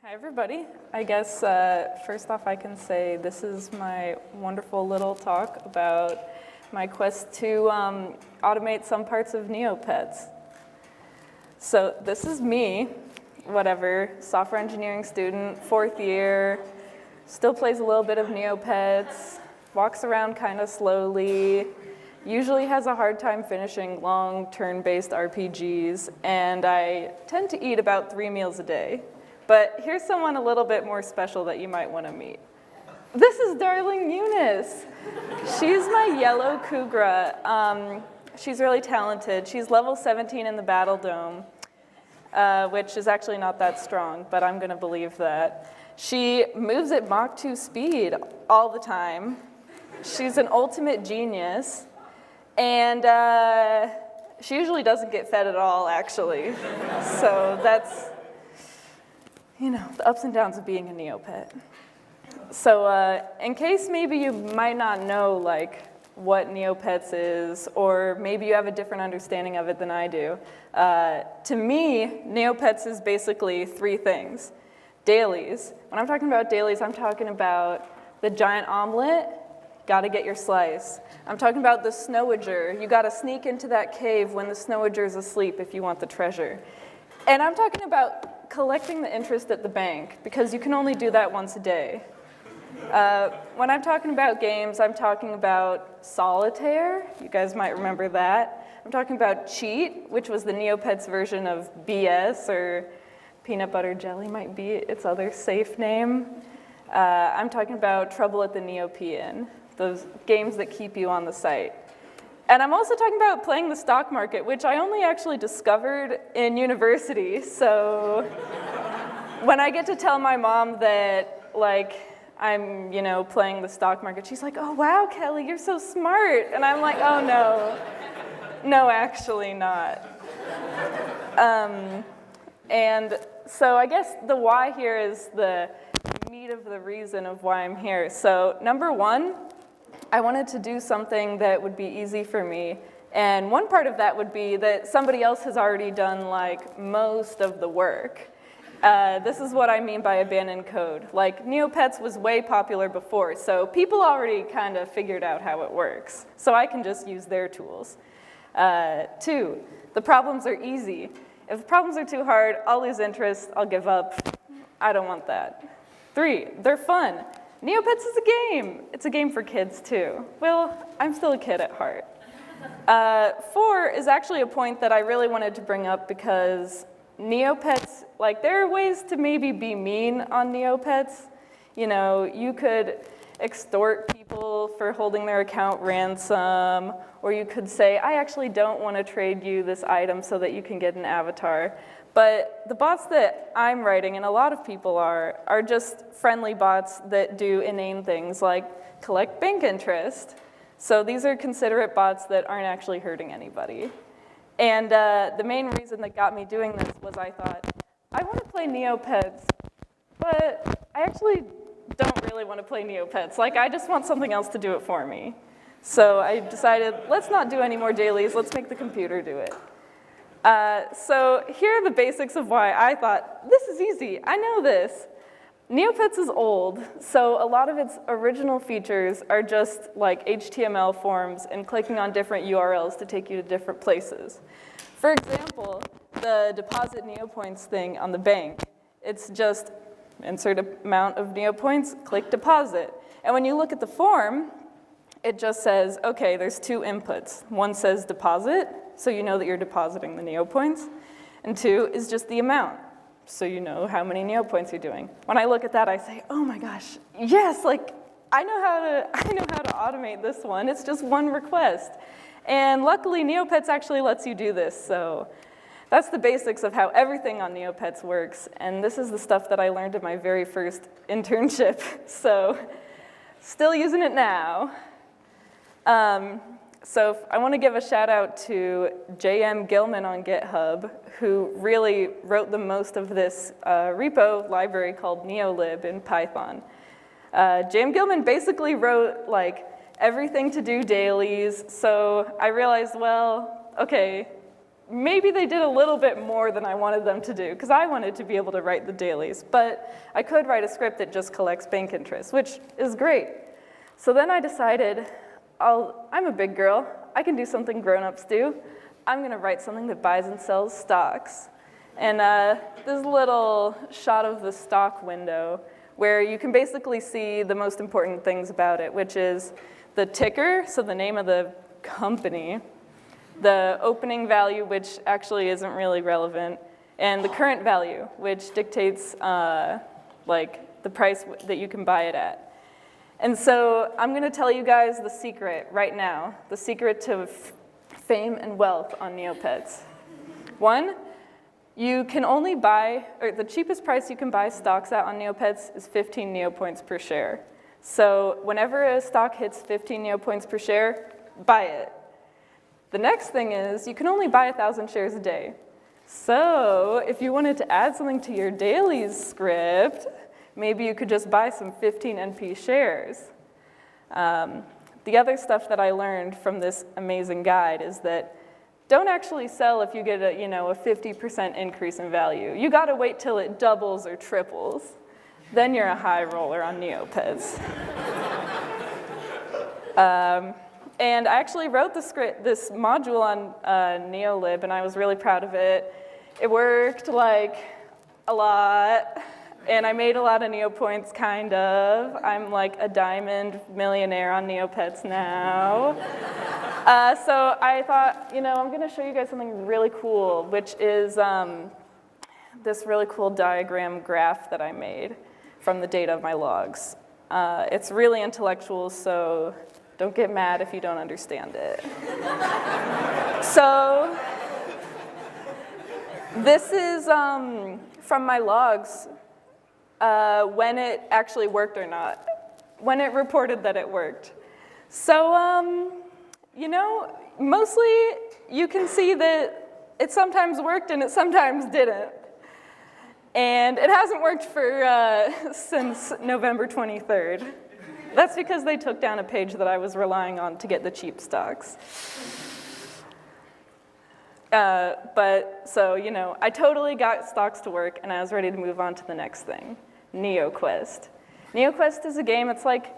Hi, everybody. I guess first off, I can say this is my wonderful little talk about my quest to automate some parts of Neopets. So this is me, whatever, software engineering student, 4th year, still plays a little bit of Neopets, walks around kind of slowly, usually has a hard time finishing long turn-based RPGs, and I tend to eat about 3 meals a day. But here's someone a little bit more special that you might want to meet. This is darling Eunice. She's my yellow Kugra. She's really talented. She's level 17 in the Battle Dome, which is actually not that strong, but I'm going to believe that. She moves at Mach 2 speed all the time. She's an ultimate genius, and she usually doesn't get fed at all, actually. So that's, you know, the ups and downs of being a Neopet. So in case maybe you might not know like what Neopets is, or maybe you have a different understanding of it than I do, to me, Neopets is basically 3 things. Dailies. When I'm talking about dailies, I'm talking about the giant omelet, gotta get your slice. I'm talking about the snowager. You gotta sneak into that cave when the snowager's asleep if you want the treasure. And I'm talking about collecting the interest at the bank, because you can only do that once a day. When I'm talking about games, I'm talking about Solitaire. You guys might remember that. I'm talking about Cheat, which was the Neopets version of BS, or Peanut Butter Jelly might be its other safe name. I'm talking about Trouble at the Neopean, those games that keep you on the site. And I'm also talking about playing the stock market, which I only actually discovered in university. So when I get to tell my mom that, like, I'm, you know, playing the stock market, she's like, "Oh, wow, Kelly, you're so smart." And I'm like, "Oh, no, actually not." And so I guess the why here is the meat of the reason of why I'm here. So number 1, I wanted to do something that would be easy for me, and one part of that would be that somebody else has already done like most of the work. This is what I mean by abandoned code. Like Neopets was way popular before, so people already kind of figured out how it works, so I can just use their tools. 2, the problems are easy. If the problems are too hard, I'll lose interest, I'll give up. I don't want that. 3, they're fun. Neopets is a game. It's a game for kids, too. Well, I'm still a kid at heart. 4 is actually a point that I really wanted to bring up, because Neopets, like, there are ways to maybe be mean on Neopets. You know, you could extort people for holding their account ransom, or you could say, "I actually don't want to trade you this item so that you can get an avatar." But the bots that I'm writing, and a lot of people are just friendly bots that do inane things like collect bank interest. So these are considerate bots that aren't actually hurting anybody. And the main reason that got me doing this was I thought, I want to play Neopets, but I actually don't really want to play Neopets. Like, I just want something else to do it for me. So I decided, let's not do any more dailies, let's make the computer do it. So here are the basics of why I thought, this is easy, I know this. Neopets is old, so a lot of its original features are just like HTML forms and clicking on different URLs to take you to different places. For example, the deposit Neopoints thing on the bank, it's just insert amount of Neopoints, click deposit. And when you look at the form, it just says, okay, there's 2 inputs. One says deposit, so you know that you're depositing the Neopoints, and 2 is just the amount, so you know how many Neopoints you're doing. When I look at that, I say, oh my gosh, yes, like, I know how to automate this one. It's just one request. And luckily, Neopets actually lets you do this, so that's the basics of how everything on Neopets works, and this is the stuff that I learned in my very first internship, so still using it now. So I want to give a shout out to J.M. Gilman on GitHub, who really wrote the most of this repo library called Neolib in Python. J.M. Gilman basically wrote like everything to do dailies, so I realized, well, okay, maybe they did a little bit more than I wanted them to do, because I wanted to be able to write the dailies, but I could write a script that just collects bank interest, which is great. So then I decided, I'm a big girl, I can do something grown-ups do. I'm gonna write something that buys and sells stocks. And this little shot of the stock window, where you can basically see the most important things about it, which is the ticker, so the name of the company, the opening value, which actually isn't really relevant, and the current value, which dictates like the price that you can buy it at. And so I'm gonna tell you guys the secret right now, the secret to fame and wealth on Neopets. One, you can only buy, or the cheapest price you can buy stocks at on Neopets is 15 Neopoints per share. So whenever a stock hits 15 Neopoints per share, buy it. The next thing is, you can only buy 1,000 shares a day. So if you wanted to add something to your dailies script, maybe you could just buy some 15 NP shares. The other stuff that I learned from this amazing guide is that don't actually sell if you get a 50% increase in value. You gotta wait till it doubles or triples. Then you're a high roller on Neopets. And I actually wrote this module on Neolib, and I was really proud of it. It worked like a lot, and I made a lot of Neopoints, kind of. I'm like a diamond millionaire on Neopets now. So I thought, I'm gonna show you guys something really cool, which is this really cool diagram graph that I made from the data of my logs. It's really intellectual, so don't get mad if you don't understand it. So this is from my logs, when it actually worked or not, when it reported that it worked. So, mostly you can see that it sometimes worked and it sometimes didn't. And it hasn't worked for since November 23rd. That's because they took down a page that I was relying on to get the cheap stocks. I totally got stocks to work, and I was ready to move on to the next thing, NeoQuest. NeoQuest is a game, it's like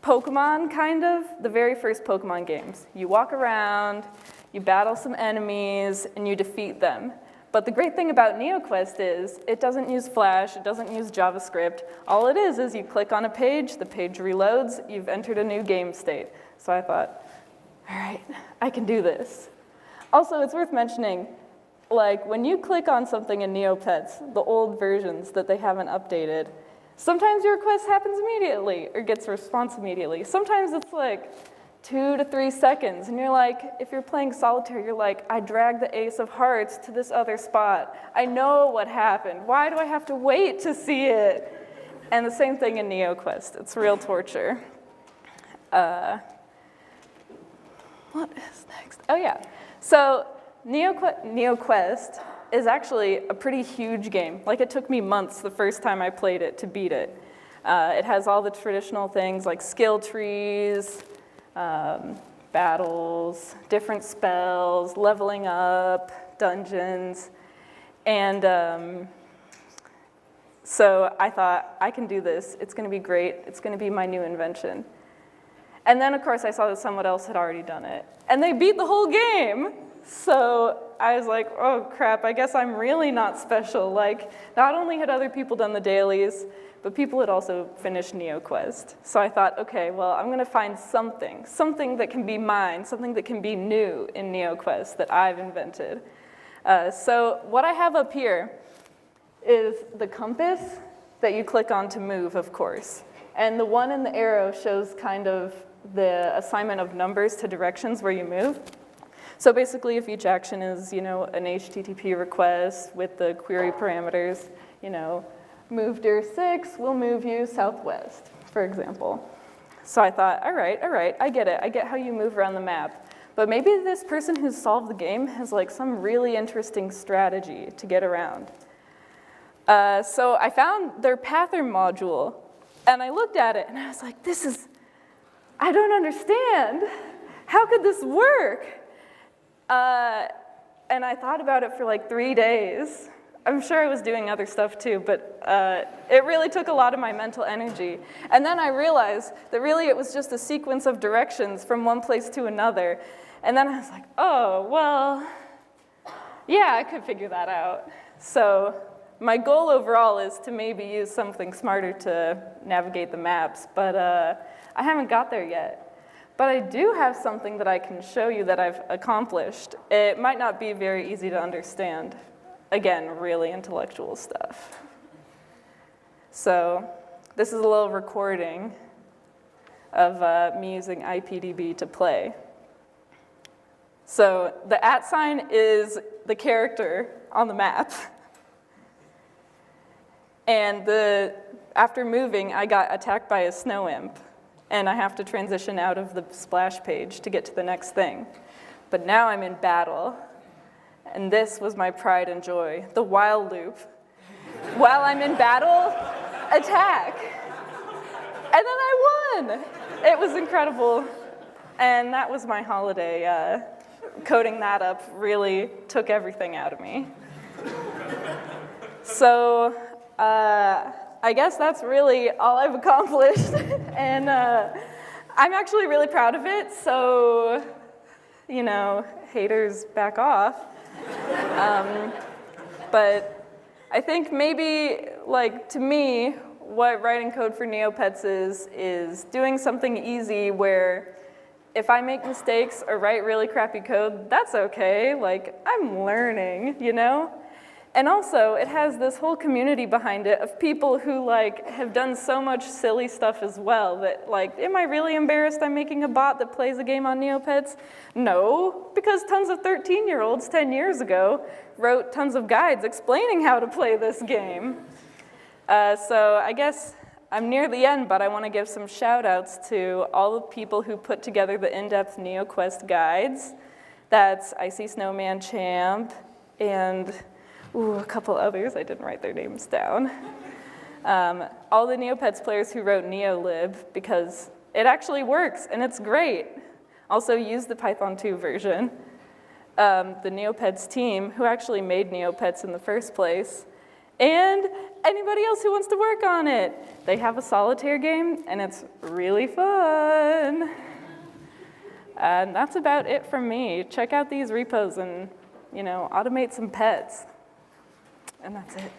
Pokemon, kind of, the very first Pokemon games. You walk around, you battle some enemies, and you defeat them. But the great thing about NeoQuest is it doesn't use Flash, it doesn't use JavaScript. All it is you click on a page, the page reloads, you've entered a new game state. So I thought, all right, I can do this. Also, it's worth mentioning, like when you click on something in Neopets, the old versions that they haven't updated, sometimes your request happens immediately or gets a response immediately. Sometimes it's like 2 to 3 seconds, and you're like, if you're playing solitaire, you're like, I dragged the ace of hearts to this other spot. I know what happened. Why do I have to wait to see it? And the same thing in NeoQuest. It's real torture. What is next? Oh yeah. So NeoQuest is actually a pretty huge game. Like, it took me months the first time I played it to beat it. It has all the traditional things like skill trees, battles, different spells, leveling up, dungeons, and so I thought, I can do this, it's gonna be great, it's gonna be my new invention. And then of course I saw that someone else had already done it, and they beat the whole game! So I was like, oh crap, I guess I'm really not special. Like, not only had other people done the dailies, but people had also finished NeoQuest. So I thought, okay, well, I'm gonna find something that can be mine, something that can be new in NeoQuest that I've invented. So what I have up here is the compass that you click on to move, of course. And the one in the arrow shows kind of the assignment of numbers to directions where you move. So basically, if each action is, an HTTP request with the query parameters, move dir 6 will move you southwest, for example. So I thought, all right, I get it. I get how you move around the map. But maybe this person who's solved the game has like some really interesting strategy to get around. So I found their Pather module, and I looked at it, and I was like, I don't understand. How could this work? and I thought about it for like 3 days. I'm sure I was doing other stuff too, but it really took a lot of my mental energy. And then I realized that really it was just a sequence of directions from one place to another. And then I was like, oh, well, yeah, I could figure that out. So my goal overall is to maybe use something smarter to navigate the maps, but I haven't got there yet. But I do have something that I can show you that I've accomplished. It might not be very easy to understand. Again, really intellectual stuff. So this is a little recording of me using IPDB to play. So the @ is the character on the map. And after moving, I got attacked by a snow imp. And I have to transition out of the splash page to get to the next thing. But now I'm in battle. And this was my pride and joy, the while loop. While I'm in battle, attack. And then I won. It was incredible. And that was my holiday. Coding that up really took everything out of me. So I guess that's really all I've accomplished. And I'm actually really proud of it. So, you know, haters back off. But I think maybe, like, to me, what writing code for Neopets is doing something easy where if I make mistakes or write really crappy code, that's okay. Like, I'm learning, you know? And also, it has this whole community behind it of people who, like, have done so much silly stuff as well that, like, am I really embarrassed I'm making a bot that plays a game on Neopets? No, because tons of 13-year-olds 10 years ago wrote tons of guides explaining how to play this game. So I guess I'm near the end, but I want to give some shout-outs to all the people who put together the in-depth NeoQuest guides. That's Icy Snowman Champ and a couple others. I didn't write their names down. All the Neopets players who wrote NeoLib, because it actually works, and it's great. Also, use the Python 2 version. The Neopets team, who actually made Neopets in the first place, and anybody else who wants to work on it. They have a solitaire game, and it's really fun. And that's about it from me. Check out these repos and, you know, automate some pets. And that's it.